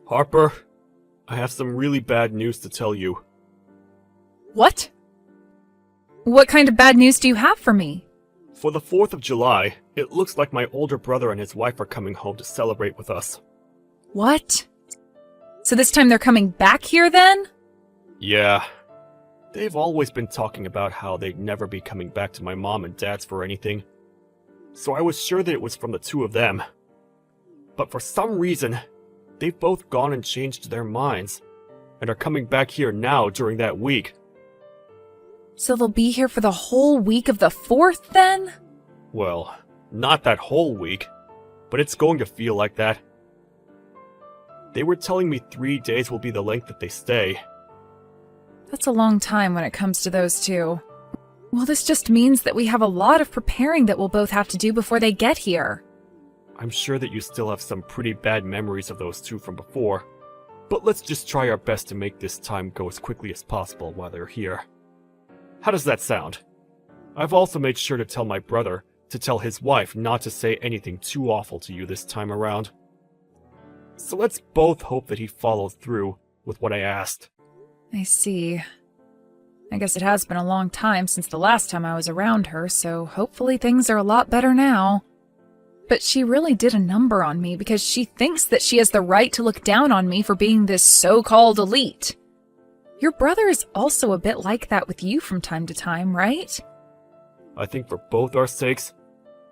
Harper, I have some really bad news to tell you. What? What kind of bad news do you have for me? For the 4th of July, it looks like my older brother and his wife are coming home to celebrate with us. What? So this time they're coming back here then? Yeah. They've always been talking about how they'd never be coming back to my mom and dad's for anything. So I was sure that it was from the two of them. But for some reason, they've both gone and changed their minds, and are coming back here now during that week. So they'll be here for the whole week of the 4th then? Well, not that whole week, but it's going to feel like that. They were telling me 3 days will be the length that they stay. That's a long time when it comes to those two. Well, this just means that we have a lot of preparing that we'll both have to do before they get here. I'm sure that you still have some pretty bad memories of those two from before, but let's just try our best to make this time go as quickly as possible while they're here. How does that sound? I've also made sure to tell my brother to tell his wife not to say anything too awful to you this time around. So let's both hope that he follows through with what I asked. I see. I guess it has been a long time since the last time I was around her, so hopefully things are a lot better now. But she really did a number on me because she thinks that she has the right to look down on me for being this so-called elite. Your brother is also a bit like that with you from time to time, right? I think for both our sakes,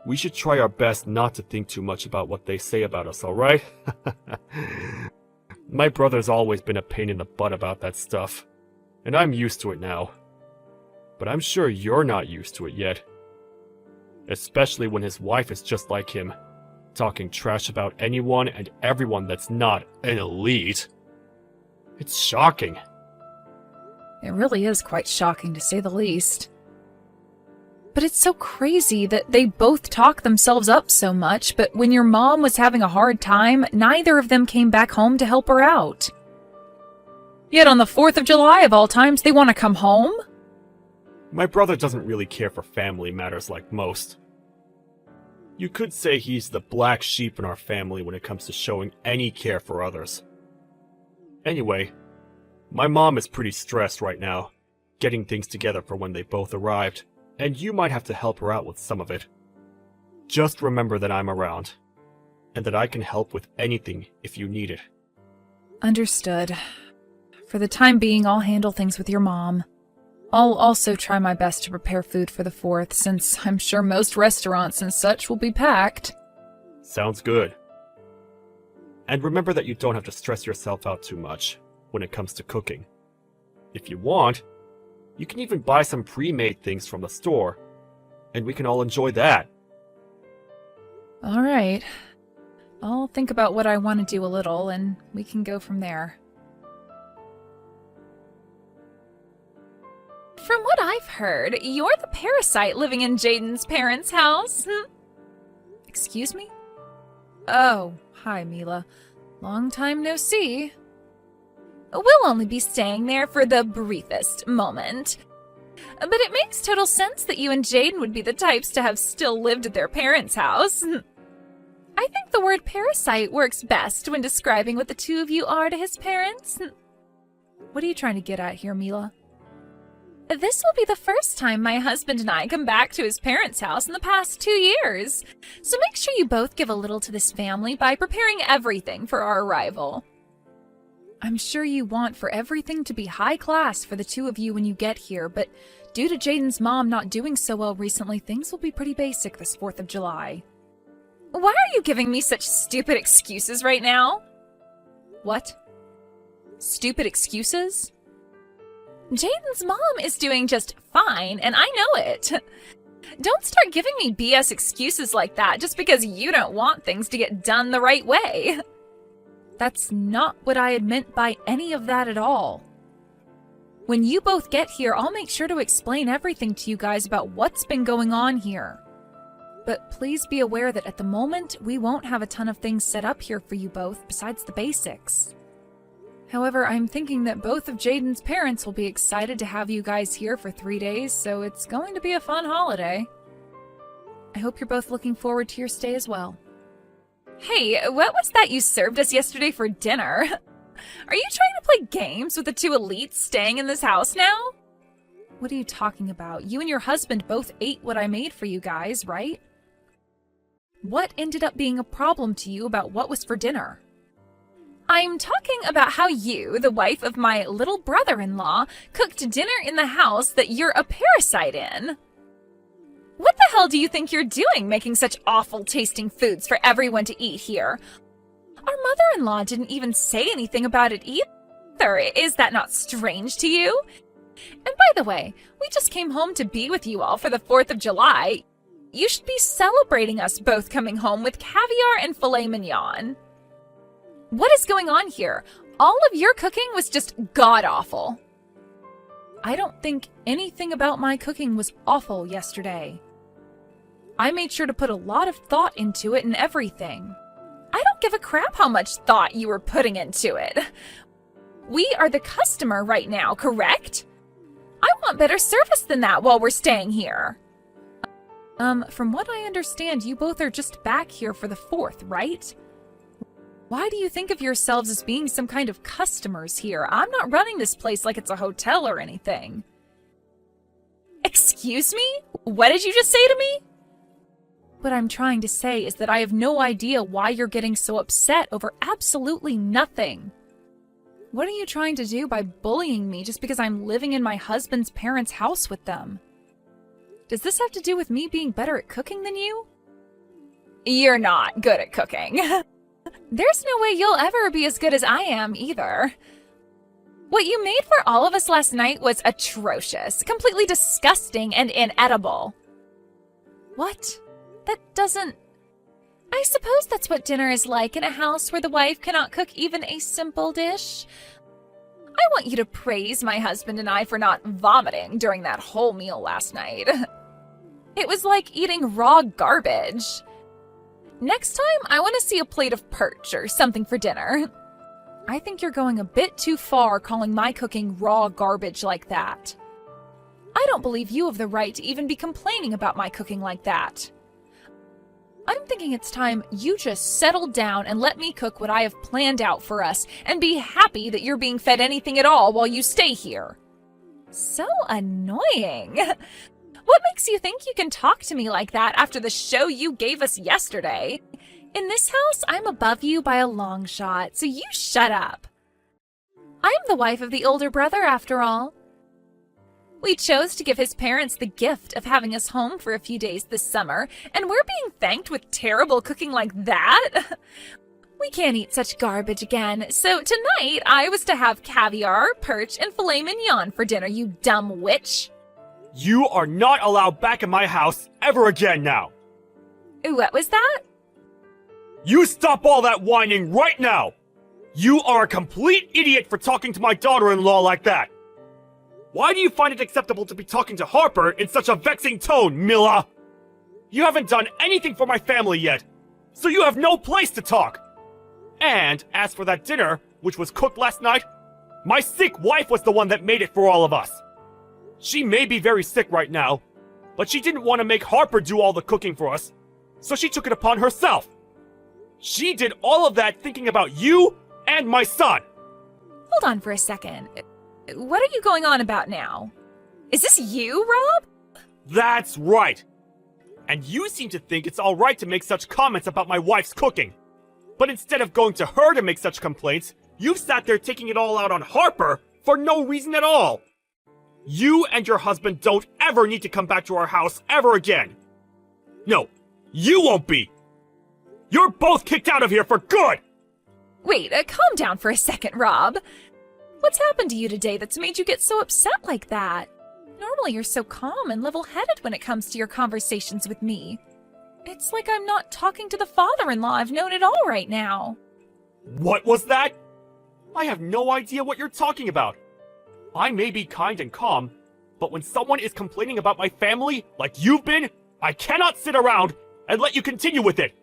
we should try our best not to think too much about what they say about us, alright? My brother's always been a pain in the butt about that stuff, and I'm used to it now. But I'm sure you're not used to it yet. Especially when his wife is just like him, talking trash about anyone and everyone that's not an elite. It's shocking. It really is quite shocking to say the least. But it's so crazy that they both talk themselves up so much, but when your mom was having a hard time, neither of them came back home to help her out. Yet on the 4th of July of all times, they want to come home? My brother doesn't really care for family matters like most. You could say he's the black sheep in our family when it comes to showing any care for others. Anyway, my mom is pretty stressed right now, getting things together for when they both arrived, and you might have to help her out with some of it. Just remember that I'm around, and that I can help with anything if you need it. Understood. For the time being, I'll handle things with your mom. I'll also try my best to prepare food for the 4th, since I'm sure most restaurants and such will be packed. Sounds good. And remember that you don't have to stress yourself out too much when it comes to cooking. If you want, you can even buy some pre-made things from the store, and we can all enjoy that. Alright. I'll think about what I want to do a little, and we can go from there. From what I've heard, you're the parasite living in Jaden's parents' house. Excuse me? Oh, hi, Mila. Long time no see. We'll only be staying there for the briefest moment. But it makes total sense that you and Jaden would be the types to have still lived at their parents' house. I think the word parasite works best when describing what the two of you are to his parents. What are you trying to get at here, Mila? This will be the first time my husband and I come back to his parents' house in the past 2 years. So make sure you both give a little to this family by preparing everything for our arrival. I'm sure you want for everything to be high class for the two of you when you get here, but due to Jaden's mom not doing so well recently, things will be pretty basic this 4th of July. Why are you giving me such stupid excuses right now? What? Stupid excuses? Jaden's mom is doing just fine, and I know it. Don't start giving me BS excuses like that just because you don't want things to get done the right way. That's not what I had meant by any of that at all. When you both get here, I'll make sure to explain everything to you guys about what's been going on here. But please be aware that at the moment, we won't have a ton of things set up here for you both besides the basics. However, I'm thinking that both of Jaden's parents will be excited to have you guys here for 3 days, so it's going to be a fun holiday. I hope you're both looking forward to your stay as well. Hey, what was that you served us yesterday for dinner? Are you trying to play games with the two elites staying in this house now? What are you talking about? You and your husband both ate what I made for you guys, right? What ended up being a problem to you about what was for dinner? I'm talking about how you, the wife of my little brother-in-law, cooked dinner in the house that you're a parasite in. What the hell do you think you're doing making such awful tasting foods for everyone to eat here? Our mother-in-law didn't even say anything about it either. Is that not strange to you? And by the way, we just came home to be with you all for the 4th of July. You should be celebrating us both coming home with caviar and filet mignon. What is going on here? All of your cooking was just god-awful. I don't think anything about my cooking was awful yesterday. I made sure to put a lot of thought into it and everything. I don't give a crap how much thought you were putting into it. We are the customer right now, correct? I want better service than that while we're staying here. From what I understand, you both are just back here for the 4th, right? Why do you think of yourselves as being some kind of customers here? I'm not running this place like it's a hotel or anything. Excuse me? What did you just say to me? What I'm trying to say is that I have no idea why you're getting so upset over absolutely nothing. What are you trying to do by bullying me just because I'm living in my husband's parents' house with them? Does this have to do with me being better at cooking than you? You're not good at cooking. There's no way you'll ever be as good as I am either. What you made for all of us last night was atrocious, completely disgusting and inedible. What? That doesn't... I suppose that's what dinner is like in a house where the wife cannot cook even a simple dish. I want you to praise my husband and I for not vomiting during that whole meal last night. It was like eating raw garbage. Next time, I want to see a plate of perch or something for dinner. I think you're going a bit too far calling my cooking raw garbage like that. I don't believe you have the right to even be complaining about my cooking like that. I'm thinking it's time you just settle down and let me cook what I have planned out for us and be happy that you're being fed anything at all while you stay here. So annoying. What makes you think you can talk to me like that after the show you gave us yesterday? In this house, I'm above you by a long shot, so you shut up. I'm the wife of the older brother, after all. We chose to give his parents the gift of having us home for a few days this summer, and we're being thanked with terrible cooking like that? We can't eat such garbage again, so tonight I was to have caviar, perch, and filet mignon for dinner, you dumb witch. You are not allowed back in my house ever again now. What was that? You stop all that whining right now! You are a complete idiot for talking to my daughter-in-law like that! Why do you find it acceptable to be talking to Harper in such a vexing tone, Mila? You haven't done anything for my family yet, so you have no place to talk! And as for that dinner, which was cooked last night, my sick wife was the one that made it for all of us. She may be very sick right now, but she didn't want to make Harper do all the cooking for us, so she took it upon herself. She did all of that thinking about you and my son. Hold on for a second. What are you going on about now? Is this you, Rob? That's right. And you seem to think it's all right to make such comments about my wife's cooking. But instead of going to her to make such complaints, you've sat there taking it all out on Harper for no reason at all. You and your husband don't ever need to come back to our house ever again. No, you won't be. You're both kicked out of here for good! Wait, calm down for a second, Rob. What's happened to you today that's made you get so upset like that? Normally you're so calm and level-headed when it comes to your conversations with me. It's like I'm not talking to the father-in-law I've known at all right now. What was that? I have no idea what you're talking about. I may be kind and calm, but when someone is complaining about my family, like you've been, I cannot sit around and let you continue with it.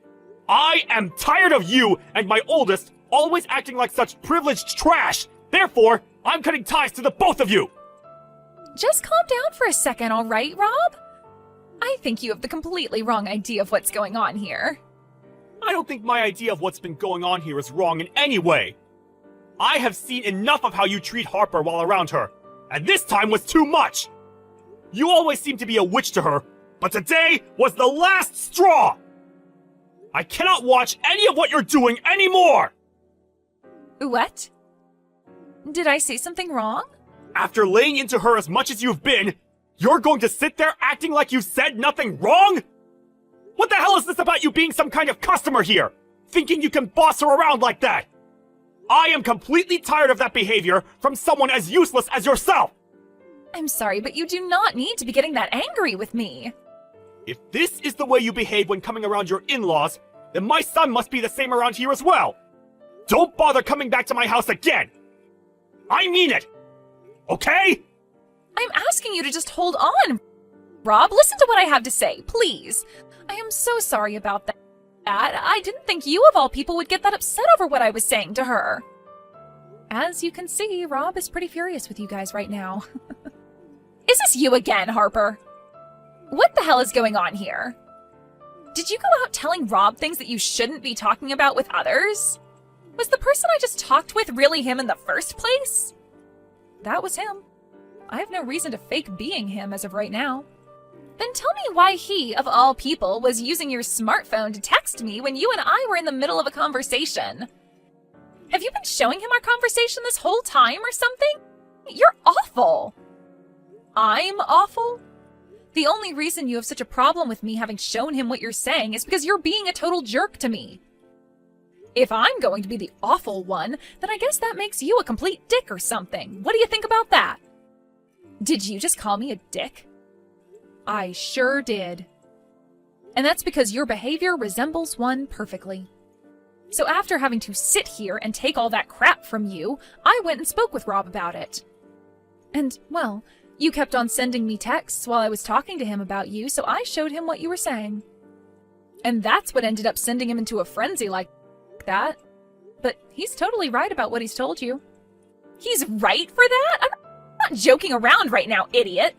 I am tired of you and my oldest always acting like such privileged trash. Therefore, I'm cutting ties to the both of you. Just calm down for a second, all right, Rob? I think you have the completely wrong idea of what's going on here. I don't think my idea of what's been going on here is wrong in any way. I have seen enough of how you treat Harper while around her, and this time was too much! You always seem to be a witch to her, but today was the last straw! I cannot watch any of what you're doing anymore! What? Did I say something wrong? After laying into her as much as you've been, you're going to sit there acting like you said nothing wrong? What the hell is this about you being some kind of customer here? Thinking you can boss her around like that? I am completely tired of that behavior from someone as useless as yourself! I'm sorry, but you do not need to be getting that angry with me. If this is the way you behave when coming around your in-laws, then my son must be the same around here as well. Don't bother coming back to my house again! I mean it! Okay? I'm asking you to just hold on. Rob, listen to what I have to say, please. I am so sorry about that. I didn't think you of all people would get that upset over what I was saying to her. As you can see, Rob is pretty furious with you guys right now. Is this you again, Harper? What the hell is going on here? Did you go out telling Rob things that you shouldn't be talking about with others? Was the person I just talked with really him in the first place? That was him. I have no reason to fake being him as of right now. Then tell me why he, of all people, was using your smartphone to text me when you and I were in the middle of a conversation. Have you been showing him our conversation this whole time or something? You're awful. I'm awful? The only reason you have such a problem with me having shown him what you're saying is because you're being a total jerk to me. If I'm going to be the awful one, then I guess that makes you a complete dick or something. What do you think about that? Did you just call me a dick? I sure did. And that's because your behavior resembles one perfectly. So after having to sit here and take all that crap from you, I went and spoke with Rob about it. And, well, you kept on sending me texts while I was talking to him about you, so I showed him what you were saying. And that's what ended up sending him into a frenzy like that. But he's totally right about what he's told you. He's right for that? I'm not joking around right now, idiot.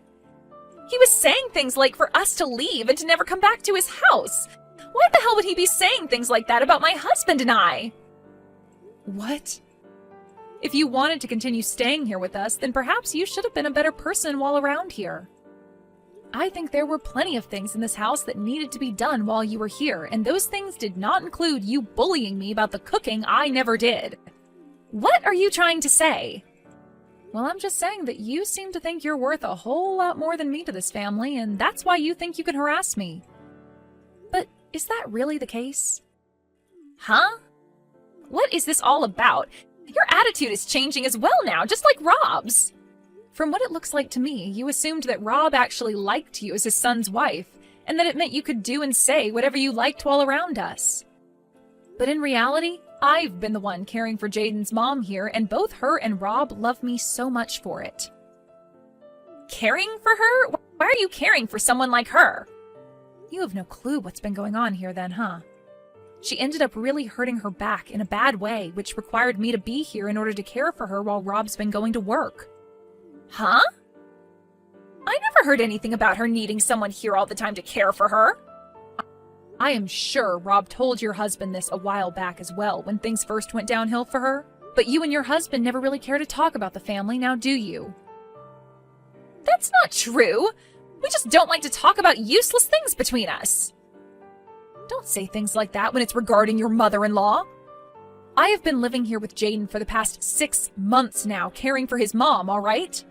He was saying things like for us to leave and to never come back to his house. Why the hell would he be saying things like that about my husband and I? What? If you wanted to continue staying here with us, then perhaps you should have been a better person while around here. I think there were plenty of things in this house that needed to be done while you were here, and those things did not include you bullying me about the cooking I never did. What are you trying to say? Well, I'm just saying that you seem to think you're worth a whole lot more than me to this family, and that's why you think you can harass me. But is that really the case? Huh? What is this all about? Your attitude is changing as well now, just like Rob's. From what it looks like to me, you assumed that Rob actually liked you as his son's wife, and that it meant you could do and say whatever you liked while around us. But in reality, I've been the one caring for Jaden's mom here, and both her and Rob love me so much for it. Caring for her? Why are you caring for someone like her? You have no clue what's been going on here then, huh? She ended up really hurting her back in a bad way, which required me to be here in order to care for her while Rob's been going to work. Huh? I never heard anything about her needing someone here all the time to care for her. I am sure Rob told your husband this a while back as well, when things first went downhill for her. But you and your husband never really care to talk about the family, now do you? That's not true. We just don't like to talk about useless things between us. Don't say things like that when it's regarding your mother-in-law. I have been living here with Jaden for the past 6 months now, caring for his mom, all right?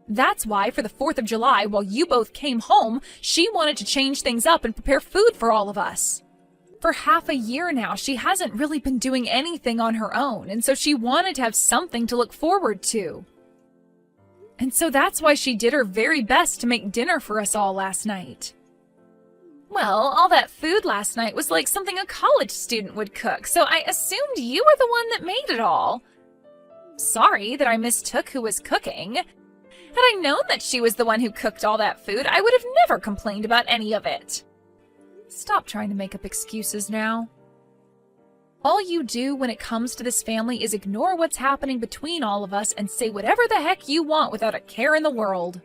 That's why, for the 4th of July, while you both came home, she wanted to change things up and prepare food for all of us. For half a year now, she hasn't really been doing anything on her own, and so she wanted to have something to look forward to. And so that's why she did her very best to make dinner for us all last night. Well, all that food last night was like something a college student would cook, so I assumed you were the one that made it all. Sorry that I mistook who was cooking. Had I known that she was the one who cooked all that food, I would have never complained about any of it. Stop trying to make up excuses now. All you do when it comes to this family is ignore what's happening between all of us and say whatever the heck you want without a care in the world.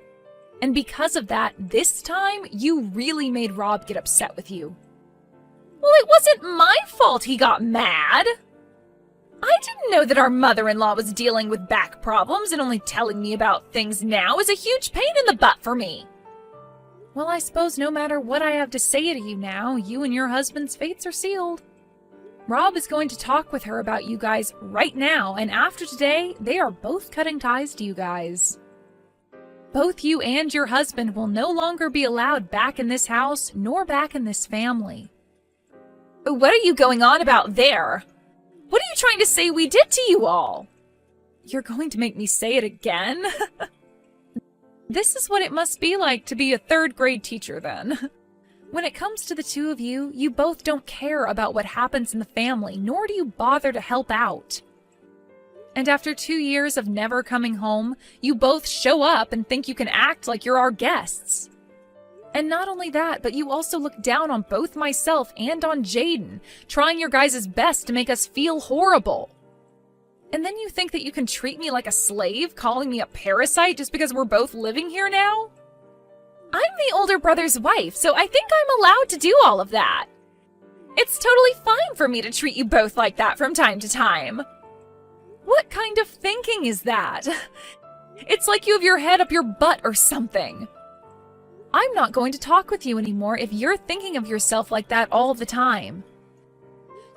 And because of that, this time, you really made Rob get upset with you. Well, it wasn't my fault he got mad. I didn't know that our mother-in-law was dealing with back problems, and only telling me about things now is a huge pain in the butt for me. Well, I suppose no matter what I have to say to you now, you and your husband's fates are sealed. Rob is going to talk with her about you guys right now, and after today, they are both cutting ties to you guys. Both you and your husband will no longer be allowed back in this house, nor back in this family. What are you going on about there? What are you trying to say we did to you all? You're going to make me say it again? This is what it must be like to be a third-grade teacher, then. When it comes to the two of you, you both don't care about what happens in the family, nor do you bother to help out. And after 2 years of never coming home, you both show up and think you can act like you're our guests. And not only that, but you also look down on both myself and on Jaden, trying your guys' best to make us feel horrible. And then you think that you can treat me like a slave, calling me a parasite just because we're both living here now? I'm the older brother's wife, so I think I'm allowed to do all of that. It's totally fine for me to treat you both like that from time to time. What kind of thinking is that? It's like you have your head up your butt or something. I'm not going to talk with you anymore if you're thinking of yourself like that all the time.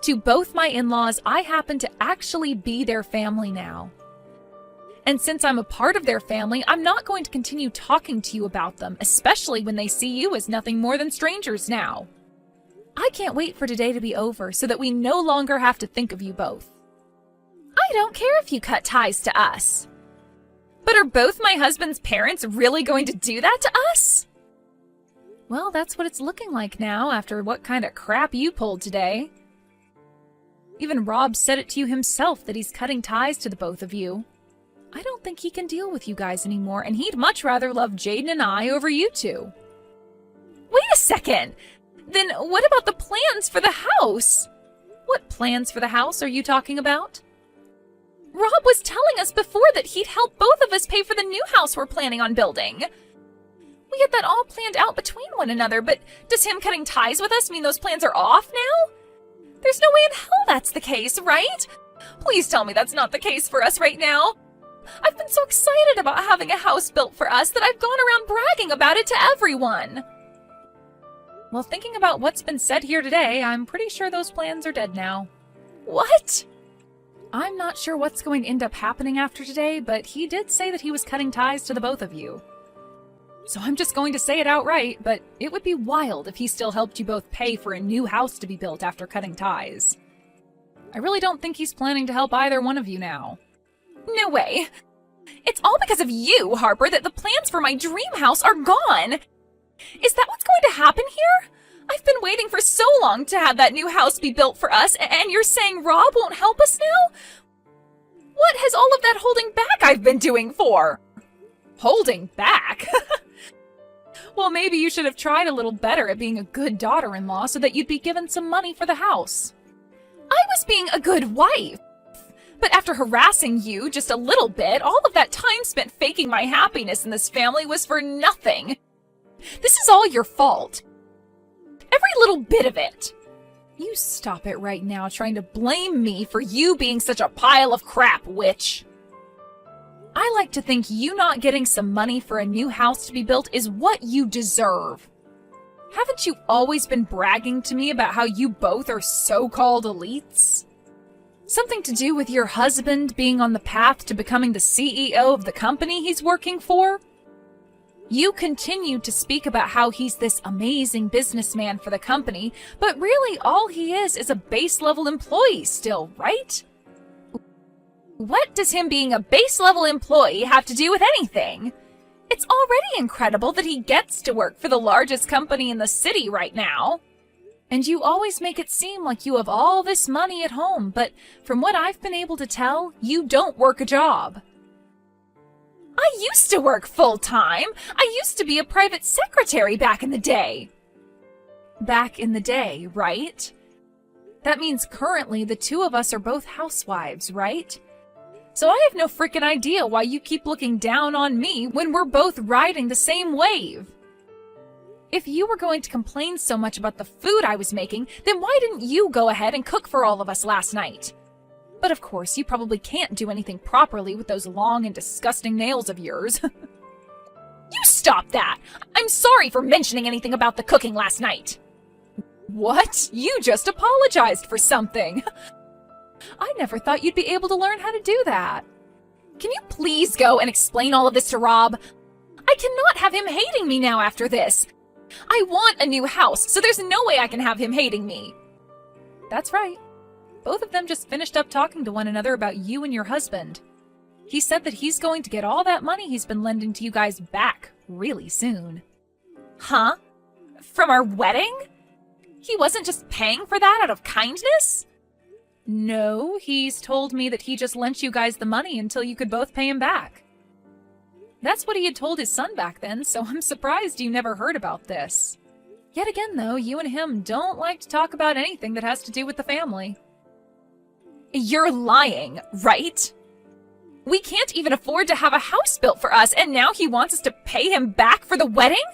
To both my in-laws, I happen to actually be their family now. And since I'm a part of their family, I'm not going to continue talking to you about them, especially when they see you as nothing more than strangers now. I can't wait for today to be over so that we no longer have to think of you both. I don't care if you cut ties to us. But are both my husband's parents really going to do that to us? Well, that's what it's looking like now after what kind of crap you pulled today. Even Rob said it to you himself that he's cutting ties to the both of you. I don't think he can deal with you guys anymore, and he'd much rather love Jaden and I over you two. Wait a second! Then what about the plans for the house? What plans for the house are you talking about? Rob was telling us before that he'd help both of us pay for the new house we're planning on building. We had that all planned out between one another, but does him cutting ties with us mean those plans are off now? There's no way in hell that's the case, right? Please tell me that's not the case for us right now. I've been so excited about having a house built for us that I've gone around bragging about it to everyone. Well, thinking about what's been said here today, I'm pretty sure those plans are dead now. What? I'm not sure what's going to end up happening after today, but he did say that he was cutting ties to the both of you. So I'm just going to say it outright, but it would be wild if he still helped you both pay for a new house to be built after cutting ties. I really don't think he's planning to help either one of you now. No way. It's all because of you, Harper, that the plans for my dream house are gone. Is that what's going to happen here? I've been waiting for so long to have that new house be built for us, and you're saying Rob won't help us now? What has all of that holding back I've been doing for? Holding back? Well, maybe you should have tried a little better at being a good daughter-in-law so that you'd be given some money for the house. I was being a good wife. But after harassing you just a little bit, all of that time spent faking my happiness in this family was for nothing. This is all your fault. Every little bit of it. You stop it right now trying to blame me for you being such a pile of crap, witch. I like to think you not getting some money for a new house to be built is what you deserve. Haven't you always been bragging to me about how you both are so-called elites? Something to do with your husband being on the path to becoming the CEO of the company he's working for? You continue to speak about how he's this amazing businessman for the company, but really all he is a base-level employee still, right? What does him being a base-level employee have to do with anything? It's already incredible that he gets to work for the largest company in the city right now. And you always make it seem like you have all this money at home, but from what I've been able to tell, you don't work a job. I used to work full-time. I used to be a private secretary back in the day. Back in the day, right? That means currently the two of us are both housewives, right? So I have no frickin' idea why you keep looking down on me when we're both riding the same wave. If you were going to complain so much about the food I was making, then why didn't you go ahead and cook for all of us last night? But of course, you probably can't do anything properly with those long and disgusting nails of yours. You stop that! I'm sorry for mentioning anything about the cooking last night. What? You just apologized for something. I never thought you'd be able to learn how to do that. Can you please go and explain all of this to Rob? I cannot have him hating me now after this. I want a new house, so there's no way I can have him hating me. That's right. Both of them just finished up talking to one another about you and your husband. He said that he's going to get all that money he's been lending to you guys back really soon. Huh? From our wedding? He wasn't just paying for that out of kindness? No, he's told me that he just lent you guys the money until you could both pay him back. That's what he had told his son back then, so I'm surprised you never heard about this. Yet again, though, you and him don't like to talk about anything that has to do with the family. You're lying, right? We can't even afford to have a house built for us, and now he wants us to pay him back for the wedding?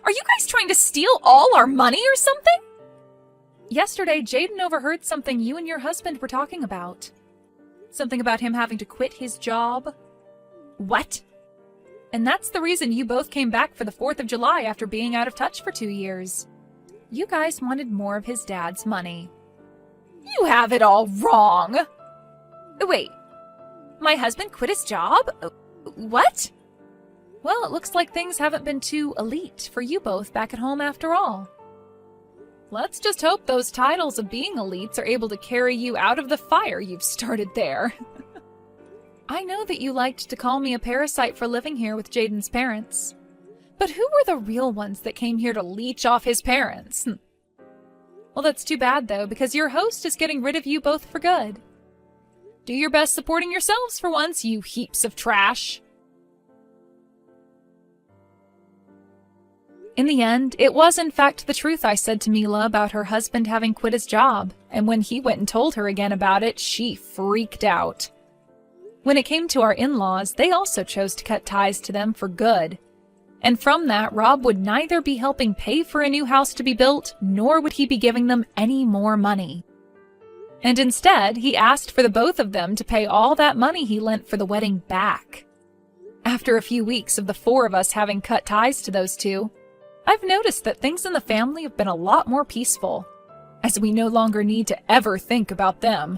Are you guys trying to steal all our money or something? Yesterday, Jaden overheard something you and your husband were talking about. Something about him having to quit his job. What? And that's the reason you both came back for the 4th of July after being out of touch for 2 years. You guys wanted more of his dad's money. You have it all wrong. Wait, my husband quit his job? What? Well, it looks like things haven't been too elite for you both back at home after all. Let's just hope those titles of being elites are able to carry you out of the fire you've started there. I know that you liked to call me a parasite for living here with Jaden's parents. But who were the real ones that came here to leech off his parents? Well, that's too bad, though, because your host is getting rid of you both for good. Do your best supporting yourselves for once, you heaps of trash. In the end, it was in fact the truth I said to Mila about her husband having quit his job, and when he went and told her again about it, she freaked out. When it came to our in-laws, they also chose to cut ties to them for good. And from that, Rob would neither be helping pay for a new house to be built, nor would he be giving them any more money. And instead, he asked for the both of them to pay all that money he lent for the wedding back. After a few weeks of the 4 of us having cut ties to those two, I've noticed that things in the family have been a lot more peaceful, as we no longer need to ever think about them.